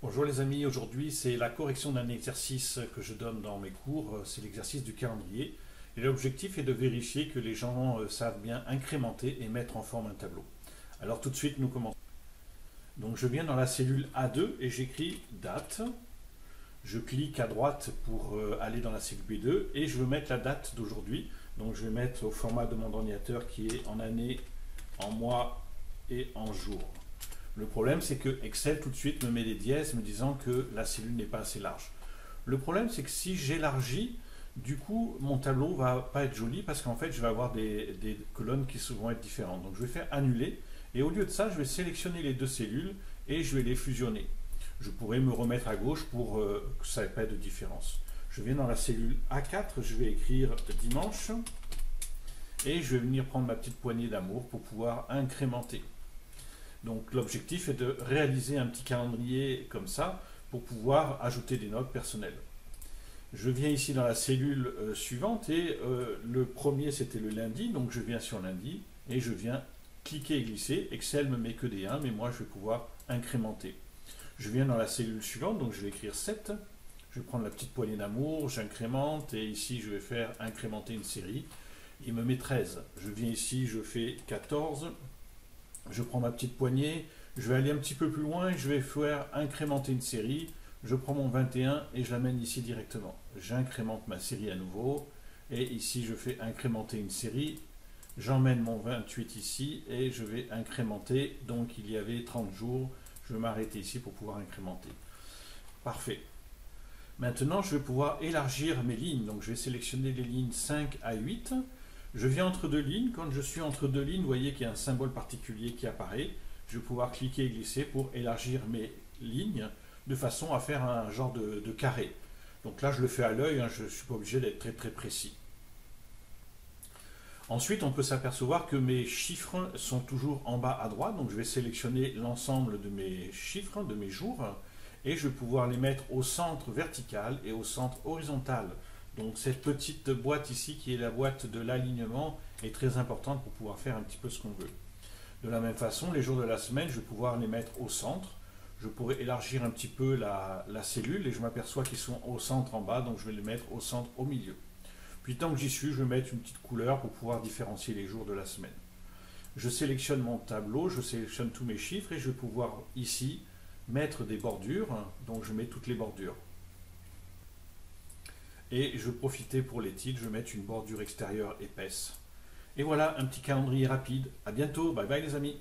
Bonjour les amis, aujourd'hui c'est la correction d'un exercice que je donne dans mes cours, c'est l'exercice du calendrier. Et l'objectif est de vérifier que les gens savent bien incrémenter et mettre en forme un tableau. Alors tout de suite nous commençons. Donc je viens dans la cellule A2 et j'écris date. Je clique à droite pour aller dans la cellule B2 et je veux mettre la date d'aujourd'hui. Donc je vais mettre au format de mon ordinateur qui est en année, en mois et en jours. Le problème, c'est que Excel tout de suite me met des dièses me disant que la cellule n'est pas assez large. Le problème, c'est que si j'élargis, du coup, mon tableau va pas être joli parce qu'en fait, je vais avoir des colonnes qui vont être différentes. Donc, je vais faire annuler et au lieu de ça, je vais sélectionner les deux cellules et je vais les fusionner. Je pourrais me remettre à gauche pour que ça n'ait pas de différence. Je viens dans la cellule A4, je vais écrire dimanche et je vais venir prendre ma petite poignée d'amour pour pouvoir incrémenter. Donc l'objectif est de réaliser un petit calendrier comme ça pour pouvoir ajouter des notes personnelles. Je viens ici dans la cellule suivante et le premier c'était le lundi, donc je viens sur lundi et je viens cliquer et glisser. Excel me met que des 1, mais moi je vais pouvoir incrémenter. Je viens dans la cellule suivante, donc je vais écrire 7. Je vais prendre la petite poignée d'amour, j'incrémente et ici je vais faire incrémenter une série. Il me met 13. Je viens ici, je fais 14. Je prends ma petite poignée, je vais aller un petit peu plus loin et je vais faire incrémenter une série. Je prends mon 21 et je l'amène ici directement. J'incrémente ma série à nouveau et ici je fais incrémenter une série. J'emmène mon 28 ici et je vais incrémenter. Donc il y avait 30 jours. Je vais m'arrêter ici pour pouvoir incrémenter. Parfait. Maintenant je vais pouvoir élargir mes lignes. Donc je vais sélectionner les lignes 5 à 8. Je viens entre deux lignes. Quand je suis entre deux lignes, vous voyez qu'il y a un symbole particulier qui apparaît. Je vais pouvoir cliquer et glisser pour élargir mes lignes de façon à faire un genre de carré. Donc là, je le fais à l'œil, je ne suis pas obligé d'être très très précis. Ensuite, on peut s'apercevoir que mes chiffres sont toujours en bas à droite. Donc je vais sélectionner l'ensemble de mes chiffres, de mes jours, et je vais pouvoir les mettre au centre vertical et au centre horizontal. Donc cette petite boîte ici qui est la boîte de l'alignement est très importante pour pouvoir faire un petit peu ce qu'on veut. De la même façon, les jours de la semaine, je vais pouvoir les mettre au centre. Je pourrais élargir un petit peu la cellule et je m'aperçois qu'ils sont au centre en bas, donc je vais les mettre au centre au milieu. Puis tant que j'y suis, je vais mettre une petite couleur pour pouvoir différencier les jours de la semaine. Je sélectionne mon tableau, je sélectionne tous mes chiffres et je vais pouvoir ici mettre des bordures, donc je mets toutes les bordures. Et je vais profiter pour les titres, je vais mettre une bordure extérieure épaisse. Et voilà, un petit calendrier rapide. À bientôt, bye bye les amis.